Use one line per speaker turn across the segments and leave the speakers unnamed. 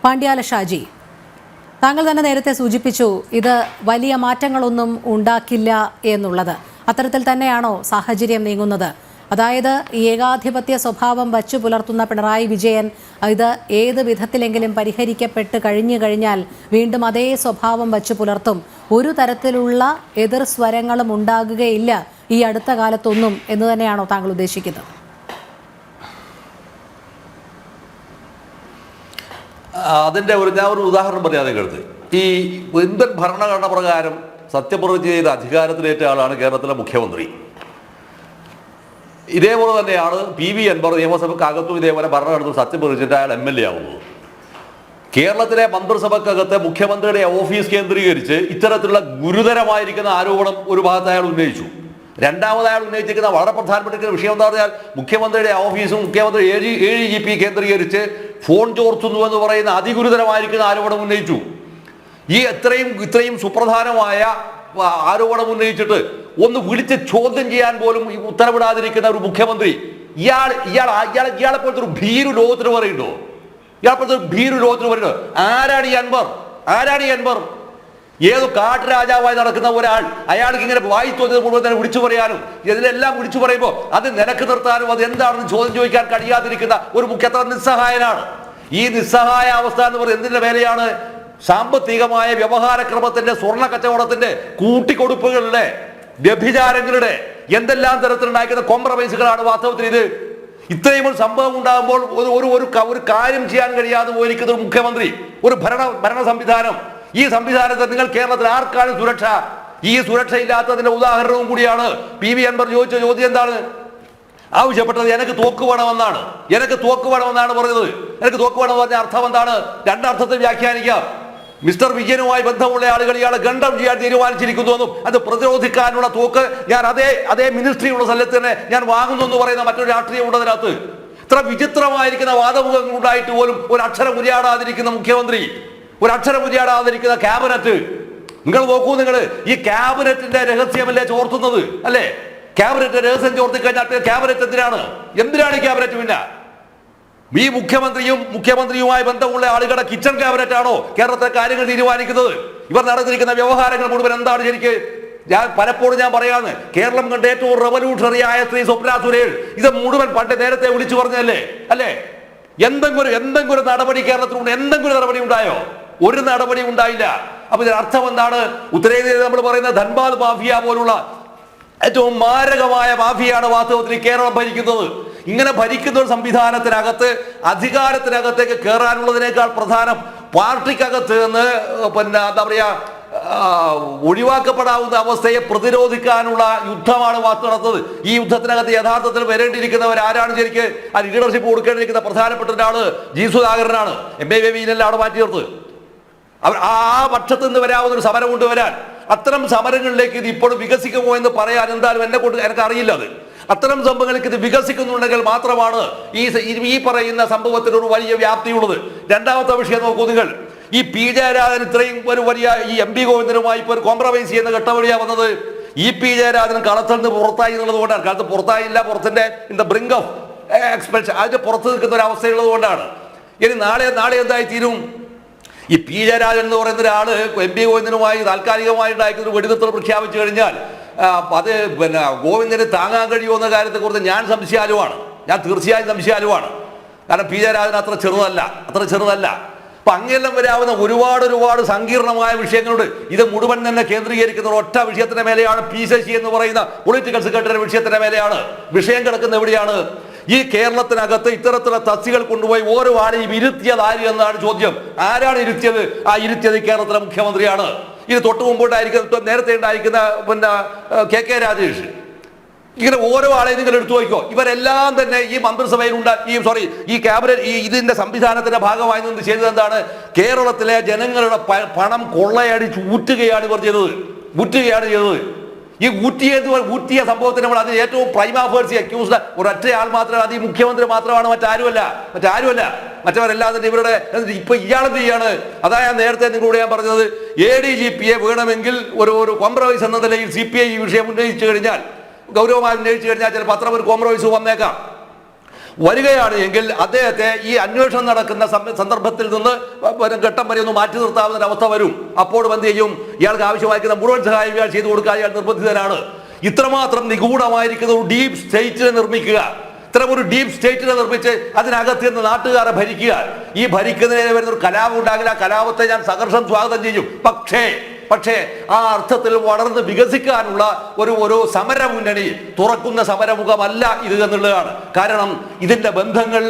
പാണ്ഡ്യാല ഷാജി, താങ്കൾ തന്നെ നേരത്തെ സൂചിപ്പിച്ചു ഇത് വലിയ മാറ്റങ്ങളൊന്നും ഉണ്ടാക്കില്ല എന്നുള്ളത്. അത്തരത്തിൽ തന്നെയാണോ സാഹചര്യം നീങ്ങുന്നത്? അതായത് ഏകാധിപത്യ സ്വഭാവം വച്ചു പുലർത്തുന്ന പിണറായി വിജയൻ ഇത് ഏത് വിധത്തിലെങ്കിലും പരിഹരിക്കപ്പെട്ട് കഴിഞ്ഞാൽ വീണ്ടും അതേ സ്വഭാവം വച്ചു പുലർത്തും, ഒരു തരത്തിലുള്ള എതിർ സ്വരങ്ങളും ഉണ്ടാകുകയില്ല ഈ അടുത്ത കാലത്തൊന്നും എന്ന് തന്നെയാണോ താങ്കൾ ഉദ്ദേശിക്കുന്നത്?
അതിൻ്റെ ഞാൻ ഒരു ഉദാഹരണം പറയാതെ കേൾത്ത്, ഈ ഇന്ത്യൻ ഭരണഘടന പ്രകാരം സത്യപ്രതിജ്ഞ ചെയ്ത അധികാരത്തിലേറ്റ ആളാണ് കേരളത്തിലെ മുഖ്യമന്ത്രി. ഇതേപോലെ തന്നെയാണ് PV അൻവർ നിയമസഭക്കകത്തും ഇതേപോലെ ഭരണഘടന സത്യപ്രതിജ്ഞിട്ട് അയാൾ MLA ആവുന്നത്. കേരളത്തിലെ മന്ത്രിസഭക്കകത്ത് മുഖ്യമന്ത്രിയുടെ ഓഫീസ് കേന്ദ്രീകരിച്ച് ഇത്തരത്തിലുള്ള ഗുരുതരമായിരിക്കുന്ന ആരോപണം ഒരു ഭാഗത്ത് അയാൾ ഉന്നയിച്ചു. രണ്ടാമത് അയാൾ ഉന്നയിച്ചിരിക്കുന്ന വളരെ പ്രധാനപ്പെട്ട വിഷയം എന്താ പറഞ്ഞാൽ മുഖ്യമന്ത്രിയുടെ ഓഫീസും മുഖ്യമന്ത്രി AGP കേന്ദ്രീകരിച്ച് ഫോൺ ചോർത്തുന്നു എന്ന് പറയുന്ന അതിഗുരുതരമായിരിക്കുന്ന ആരോപണം ഉന്നയിച്ചു. ഈ ഇത്രയും സുപ്രധാനമായ ആരോപണം ഉന്നയിച്ചിട്ട് ഒന്ന് വിളിച്ച് ചോദ്യം ചെയ്യാൻ പോലും ഉത്തരവിടാതിരിക്കുന്ന ഒരു മുഖ്യമന്ത്രി ഇയാളെ പോലത്തെ ഒരു ഭീരു ലോകത്തിന് പറയുന്നുണ്ടോ? ഇയാളെപ്പോലത്തെ ഒരു ഭീരു ലോകത്തിന് പറയുന്നുണ്ടോ? ആരാണ് ഈ അൻവർ? ഏതോ കാട്ടുരാജാവായി നടക്കുന്ന ഒരാൾ, അയാൾക്ക് ഇങ്ങനെ വായി തോന്നിയത് മുഴുവൻ തന്നെ വിളിച്ചു പറയാനും ഇതിലെല്ലാം വിളിച്ചു പറയുമ്പോൾ അത് നിലക്ക് നിർത്താനും അത് എന്താണെന്ന് ചോദ്യം ചോദിക്കാൻ കഴിയാതിരിക്കുന്ന ഒരു മുഖ്യത്ര നിസ്സഹായനാണ്. ഈ നിസ്സഹായ അവസ്ഥ എന്ന് പറയുന്നത് എന്തിന്റെ മേലെയാണ്? സാമ്പത്തികമായ വ്യവഹാരക്രമത്തിന്റെ, സ്വർണ്ണ കച്ചവടത്തിന്റെ, കൂട്ടിക്കൊടുപ്പുകളുടെ, വ്യഭിചാരങ്ങളുടെ എന്തെല്ലാം തരത്തിലുണ്ടായിരിക്കുന്ന കോംപ്രമൈസുകളാണ് വാസ്തവത്തിൽ ഇത്. ഇത്രയും ഒരു സംഭവം ഉണ്ടാകുമ്പോൾ ഒരു കാര്യം ചെയ്യാൻ കഴിയാതെ പോയിരിക്കുന്ന ഒരു മുഖ്യമന്ത്രി, ഒരു ഭരണ സംവിധാനം. ഈ സംവിധാനത്തിൽ നിങ്ങൾ കേരളത്തിൽ ആർക്കാണ് സുരക്ഷ? ഈ സുരക്ഷയില്ലാത്തതിന്റെ ഉദാഹരണവും കൂടിയാണ് PV അൻവർ ചോദിച്ച ചോദ്യം. എന്താണ് ആവശ്യപ്പെട്ടത്? എനിക്ക് തോക്ക് വേണമെന്നാണ് പറഞ്ഞത്. എനിക്ക് തോക്ക് വേണമെന്ന് പറഞ്ഞ അർത്ഥം എന്താണ്? രണ്ടർത്ഥത്തിൽ വ്യാഖ്യാനിക്കാം. മിസ്റ്റർ വിജയനുമായി ബന്ധമുള്ള ആളുകൾ ഇയാളെ ഗണ്ഡം ചെയ്യാൻ തീരുമാനിച്ചിരിക്കുന്നുവെന്നും അത് പ്രതിരോധിക്കാനുള്ള തോക്ക് ഞാൻ അതേ മിനിസ്ട്രിയുള്ള സ്ഥലത്ത് തന്നെ ഞാൻ വാങ്ങുന്നു എന്ന് പറയുന്ന മറ്റൊരു രാഷ്ട്രീയം ഉണ്ടതിനകത്ത്. ഇത്ര വിചിത്രമായിരിക്കുന്ന വാദമുഖങ്ങൾ ഉണ്ടായിട്ട് പോലും ഒരു അക്ഷരം ഉരിയാടാതിരിക്കുന്ന മുഖ്യമന്ത്രി, ഒരു അക്ഷരം ഉരിയാടാതിരിക്കുന്ന ക്യാബിനറ്റ്. നിങ്ങൾ നോക്കൂ, ഈ ക്യാബിനറ്റിന്റെ രഹസ്യമല്ലേ ചോർത്തുന്നത്? അല്ലേ? ക്യാബിനറ്റ് രഹസ്യം ചോർത്തി കഴിഞ്ഞാൽ ക്യാബിനറ്റ് എന്തിനാണ് ഈ ക്യാബിനറ്റ്? പിന്നെ ഈ മുഖ്യമന്ത്രിയുമായി ബന്ധമുള്ള ആളുകളുടെ കിച്ചൺ ക്യാബിനറ്റ് ആണോ കേരളത്തിലെ കാര്യങ്ങൾ തീരുമാനിക്കുന്നത്? ഇവർ നടന്നിരിക്കുന്ന വ്യവഹാരങ്ങൾ മുഴുവൻ എന്താണ് ശരിക്ക്? ഞാൻ പലപ്പോഴും പറയാന്ന്, കേരളം കണ്ട ഏറ്റവും റവല്യൂഷണറി ആയ ശ്രീ സ്വപ്ന സുരേഷ് ഇത് മുഴുവൻ പണ്ട് നേരത്തെ വിളിച്ചു പറഞ്ഞല്ലേ? അല്ലേ? എന്തെങ്കിലും നടപടി കേരളത്തിലുണ്ട്? എന്തെങ്കിലും നടപടി ഉണ്ടായോ? ഒരു നടപടി ഉണ്ടായില്ല. അപ്പൊ ഇതിനർത്ഥം എന്താണ്? ഉത്തരേന്ത്യയിൽ നമ്മൾ പറയുന്ന ധൻബാദ് മാഫിയ പോലുള്ള ഏറ്റവും മാരകമായ മാഫിയാണ് വാസ്തവത്തിൽ കേരളം ഭരിക്കുന്നത്. ഇങ്ങനെ ഭരിക്കുന്ന ഒരു സംവിധാനത്തിനകത്ത് അധികാരത്തിനകത്തേക്ക് കയറാനുള്ളതിനേക്കാൾ പ്രധാനം പാർട്ടിക്കകത്ത് നിന്ന് എന്താ പറയാ ഒഴിവാക്കപ്പെടാവുന്ന അവസ്ഥയെ പ്രതിരോധിക്കാനുള്ള യുദ്ധമാണ് നടത്തുന്നത്. ഈ യുദ്ധത്തിനകത്ത് യഥാർത്ഥത്തിൽ വരേണ്ടിയിരിക്കുന്നവർ ആരാണ്? ശരിക്ക് ആ ലീഡർഷിപ്പ് കൊടുക്കേണ്ടിയിരിക്കുന്ന പ്രധാനപ്പെട്ട ഒരാള് G. സുധാകരനാണ്. MA ബേബിനെല്ലാം അവിടെ മാറ്റി നിർത്ത്. അവർ ആ പക്ഷത്ത് നിന്ന് വരാവുന്ന ഒരു സമരം കൊണ്ടുവരാൻ, അത്തരം സമരങ്ങളിലേക്ക് ഇത് ഇപ്പോഴും വികസിക്കുമോ എന്ന് പറയാൻ എന്തായാലും എനിക്ക് അറിയില്ല. അത് അത്തരം സംഭവങ്ങൾക്ക് ഇത് വികസിക്കുന്നുണ്ടെങ്കിൽ മാത്രമാണ് ഈ പറയുന്ന സംഭവത്തിന് ഒരു വലിയ വ്യാപ്തിയുള്ളത്. രണ്ടാമത്തെ വിഷയം നോക്കൂ നിങ്ങൾ. ഈ P. ജയരാജൻ ഇത്രയും ഒരു വലിയ ഈ MP ഗോവിന്ദനുമായി ഇപ്പോൾ ഒരു കോംപ്രമൈസ് ചെയ്യുന്ന ഘട്ടവഴിയാണ് വന്നത്. ഈ P. ജയരാജൻ കളത്തിൽ നിന്ന് പുറത്തായി എന്നുള്ളത് കൊണ്ടാണ്. കാലത്ത് പുറത്തായില്ല, പുറത്തിന്റെ ബ്രിങ്ക് ഓഫ് എക്സ്പെൻഷൻ, അതിന്റെ പുറത്ത് നിൽക്കുന്ന ഒരു അവസ്ഥയുള്ളത് കൊണ്ടാണ്. ഇനി നാളെ എന്തായി തീരും? ഈ P. ജയരാജൻ എന്ന് പറയുന്ന ഒരാള് MP ഗോവിന്ദനുമായി താൽക്കാലികമായിട്ടുണ്ടായിരിക്കുന്ന ഒരു വെടിനിർത്തൽ പ്രഖ്യാപിച്ചു കഴിഞ്ഞാൽ അത് ഗോവിന്ദന് താങ്ങാൻ കഴിയുമോ എന്ന കാര്യത്തെക്കുറിച്ച് ഞാൻ തീർച്ചയായും സംശയാലുവാണ്. കാരണം P. ജയരാജൻ അത്ര ചെറുതല്ല. അപ്പൊ അങ്ങെല്ലാം വരാവുന്ന ഒരുപാട് സങ്കീർണമായ വിഷയങ്ങളുണ്ട്. ഇത് മുഴുവൻ തന്നെ കേന്ദ്രീകരിക്കുന്ന ഒറ്റ വിഷയത്തിന്റെ മേലെയാണ്. P. ശശി എന്ന് പറയുന്ന പൊളിറ്റിക്കൽ സെക്രട്ടറി വിഷയത്തിന്റെ മേലെയാണ്. വിഷയം കിടക്കുന്ന എവിടെയാണ്? ഈ കേരളത്തിനകത്ത് ഇത്തരത്തിലുള്ള തസ്തികൾ കൊണ്ടുപോയി ഓരോ ആരെയും ഇരുത്തിയത് ആര് എന്നാണ് ചോദ്യം. ആരാണ് ഇരുത്തിയത്? ഇരുത്തിയത് കേരളത്തിലെ മുഖ്യമന്ത്രിയാണ്. ഇത് തൊട്ടു മുമ്പോട്ടായിരിക്കുന്ന നേരത്തെ ഉണ്ടായിരിക്കുന്ന KK രാജേഷ്. ഇങ്ങനെ ഓരോ ആളെയും നിങ്ങൾ എടുത്തു നോക്കിക്കോ. ഇവരെല്ലാം തന്നെ ഈ മന്ത്രിസഭയിലുണ്ട്, ഈ ക്യാബിനറ്റ് ഇതിന്റെ സംവിധാനത്തിന്റെ ഭാഗമായി നിന്ന് ചെയ്തത് എന്താണ്? കേരളത്തിലെ ജനങ്ങളുടെ പണം കൊള്ളയടിച്ച് ഊറ്റുകയാണ് ചെയ്തത്. ഈ ഊറ്റിയ സംഭവത്തിന് നമ്മൾ അതിന് ഏറ്റവും പ്രൈമാ ഫേഴ്സി അക്യൂസ്ഡ് ഒരൊറ്റയാൾ മാത്രമേ, അത് ഈ മുഖ്യമന്ത്രി മാത്രമാണ്, മറ്റാരുമല്ല. മറ്റവരെല്ലാം ഇവരുടെ ഇപ്പൊ ഇയാളെന്ത് ചെയ്യാണ്? അതാ ഞാൻ നേരത്തെ നിങ്ങളോട് പറഞ്ഞത്, ADGP വേണമെങ്കിൽ ഒരു കോംപ്രമൈസ് എന്ന നിലയിൽ CPI ഈ വിഷയം ഉന്നയിച്ചു കഴിഞ്ഞാൽ, ഗൗരവമായി ഉന്നയിച്ചു കഴിഞ്ഞാൽ ചിലപ്പോൾ അത്ര ഒരു കോംപ്രമൈസ് വന്നേക്കാം. വരികയാണ് എങ്കിൽ അദ്ദേഹത്തെ ഈ അന്വേഷണം നടക്കുന്ന സന്ദർഭത്തിൽ നിന്ന് ഘട്ടം വരെ ഒന്ന് മാറ്റി നിർത്താവുന്ന ഒരു അവസ്ഥ വരും. അപ്പോഴും എന്ത് ചെയ്യും? ഇയാൾക്ക് ആവശ്യമായിരിക്കുന്ന മുഴുവൻ സഹായം ഇയാൾ ചെയ്തു കൊടുക്കാൻ ഇയാൾ നിർബന്ധിതനാണ്. ഇത്രമാത്രം നിഗൂഢമായിരിക്കുന്ന ഒരു ഡീപ് സ്റ്റേറ്റിനെ നിർമ്മിക്കുക, ഇത്തരം ഒരു ഡീപ് സ്റ്റേറ്റിനെ നിർമ്മിച്ച് അതിനകത്ത് നിന്ന് നാട്ടുകാരെ ഭരിക്കുക, ഈ ഭരിക്കുന്നതിന് വരുന്ന ഒരു കലാപം ഉണ്ടാകില്ല. ആ കലാപത്തെ ഞാൻ സഹർഷം സ്വാഗതം ചെയ്യും. പക്ഷേ ആ അർത്ഥത്തിൽ വളർന്ന് വികസിക്കാനുള്ള ഒരു സമര മുന്നണി തുറക്കുന്ന സമരമുഖമല്ല ഇത് എന്നുള്ളതാണ്. കാരണം ഇതിന്റെ ബന്ധങ്ങൾ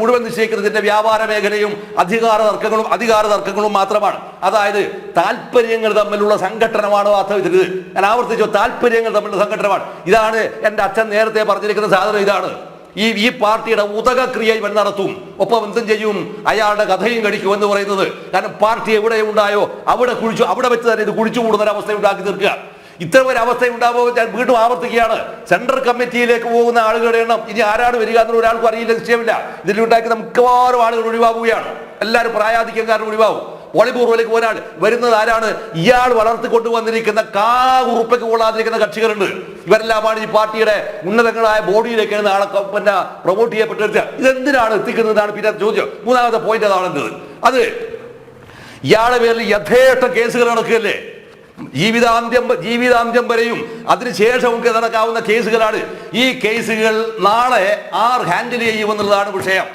മുഴുവൻ നിശ്ചയിക്കുന്നത് ഇതിന്റെ വ്യാപാര മേഖലയും അധികാര തർക്കങ്ങളും മാത്രമാണ്. അതായത് താല്പര്യങ്ങൾ തമ്മിലുള്ള സംഘട്ടനമാണ് വാസ്തവത്തിൽ. ഞാൻ ആവർത്തിച്ചു, താല്പര്യങ്ങൾ തമ്മിലുള്ള സംഘട്ടനമാണ്. ഇതാണ് എൻ്റെ അച്ഛൻ നേരത്തെ പറഞ്ഞിരിക്കുന്ന സാധനം. ഇതാണ് ഈ പാർട്ടിയുടെ ഉദകക്രിയ ഇവൻ നടത്തും. ഒപ്പം എന്തും ചെയ്യും? അയാളുടെ കഥയും കടിക്കും എന്ന് പറയുന്നത്. കാരണം പാർട്ടി എവിടെ ഉണ്ടായോ അവിടെ വെച്ച് തന്നെ ഇത് കുഴിച്ചു കൂടുന്ന ഒരു അവസ്ഥ ഉണ്ടാക്കി തീർക്കുക. ഇത്തരം ഒരു അവസ്ഥ ഉണ്ടാകുമ്പോൾ ഞാൻ വീണ്ടും ആവർത്തിക്കുകയാണ്, സെൻട്രൽ കമ്മിറ്റിയിലേക്ക് പോകുന്ന ആളുകളുടെ എണ്ണം ഇനി ആരാണ് വരിക എന്നുള്ള ഒരാൾക്കും അറിയില്ല, നിശ്ചയമില്ല. ഇതിലുണ്ടാക്കുന്ന മിക്കവാറും ആളുകൾ ഒഴിവാകുകയാണ്. എല്ലാവരും പ്രായാധിക്യക്കാരൻ ഒഴിവാകും. പോളിബൂറോയിലേക്ക് ഒരാൾ വരുന്നത് ആരാണ്? ഇയാൾ വളർത്തിക്കൊണ്ടുവന്നിരിക്കുന്ന ഉറുപ്പൊക്കെ കൊള്ളാതിരിക്കുന്ന കക്ഷികളുണ്ട്. ഇവരെല്ലാമാണ് ഈ പാർട്ടിയുടെ ഉന്നതങ്ങളായ ബോഡിയിലേക്ക് നാളെ പ്രൊമോട്ട് ചെയ്യപ്പെട്ടെടുക്കുക. ഇതെന്തിനാണ് എത്തിക്കുന്നതാണ് പിന്നെ ചോദ്യം. മൂന്നാമത്തെ പോയിന്റ് അതാണെന്നത്. അത് ഇയാളുടെ പേരിൽ യഥേഷ്ടം കേസുകൾ നടക്കുകയല്ലേ, ജീവിതാന്ത്യം വരെയും അതിനുശേഷമൊക്കെ നടക്കാവുന്ന കേസുകളാണ്. ഈ കേസുകൾ നാളെ ആർ ഹാൻഡിൽ ചെയ്യുമെന്നുള്ളതാണ് വിഷയം.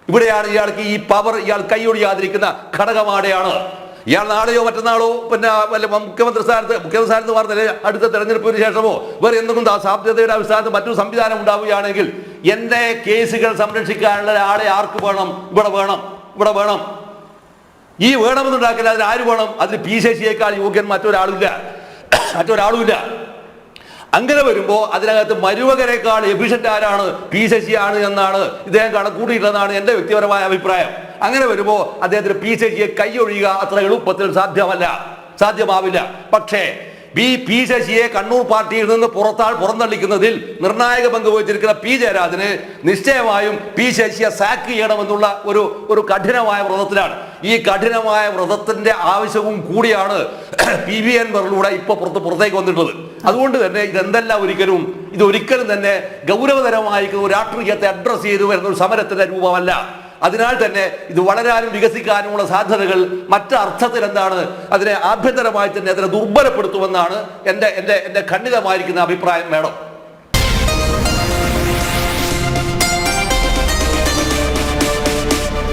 ഇവിടെയാണ് ഇയാൾക്ക് ഈ പവർ ഇയാൾ കൈയൊഴിയാതിരിക്കുന്ന ഘടകമാടെയാണ്. ഇയാൾ നാളെയോ മറ്റന്നാളോ വല്ല മുഖ്യമന്ത്രി സ്ഥാനത്ത് പറഞ്ഞാൽ അടുത്ത തെരഞ്ഞെടുപ്പിന് ശേഷമോ വേറെ എന്തെങ്കിലും സാധ്യതയുടെ അടിസ്ഥാനത്ത് മറ്റൊരു സംവിധാനം ഉണ്ടാവുകയാണെങ്കിൽ എൻ്റെ കേസുകൾ സംരക്ഷിക്കാനുള്ള ഒരാളെ ആർക്ക് വേണം? ഇവിടെ വേണം. ഈ വേണമെന്നുണ്ടാക്കില്ല. അതിന് ആര് വേണം? അതിന് പി ശശിയേക്കാൾ യോഗ്യൻ മറ്റൊരാളുമില്ല. അങ്ങനെ വരുമ്പോൾ അതിനകത്ത് മരുമകനേക്കാൾ എഫിഷ്യന്റ് ആരാണ്? പി ശശിയാണ് എന്നാണ് ഇദ്ദേഹം കണക്കൂട്ടിയിട്ടെന്നാണ് എൻ്റെ വ്യക്തിപരമായ അഭിപ്രായം. അങ്ങനെ വരുമ്പോൾ അദ്ദേഹത്തിന് പി ശശിയെ കൈയൊഴിയുക അത്ര എളുപ്പത്തിൽ സാധ്യമാവില്ല. പക്ഷേ പി ശശിയെ കണ്ണൂർ പാർട്ടിയിൽ നിന്ന് പുറന്തള്ളിക്കുന്നതിൽ നിർണായക പങ്ക് വഹിച്ചിരിക്കുന്ന പി ജയരാജന് നിശ്ചയമായും പി ശശിയെ സാക്ക് ചെയ്യണമെന്നുള്ള ഒരു കഠിനമായ വ്രതത്തിലാണ്. ഈ കഠിനമായ വ്രതത്തിന്റെ ആവശ്യവും കൂടിയാണ് PV അൻവറിലൂടെ ഇപ്പൊ പുറത്തേക്ക് വന്നിട്ടുള്ളത്. അതുകൊണ്ട് തന്നെ ഇതൊരിക്കലും തന്നെ ഗൗരവതരമായിരിക്കുന്ന ഒരു രാഷ്ട്രീയത്തെ അഡ്രസ് ചെയ്തു വരുന്ന ഒരു സമരത്തിന്റെ രൂപമല്ല. അതിനാൽ തന്നെ ഇത് വളരാനും വികസിക്കാനുമുള്ള സാധ്യതകൾ മറ്റർത്ഥത്തിൽ എന്താണ് അതിനെ ആഭ്യന്തരമായി തന്നെ അതിനെ ദുർബലപ്പെടുത്തുമെന്നാണ് എൻ്റെ ഖണ്ഡിതമായിരിക്കുന്ന അഭിപ്രായം. വേണം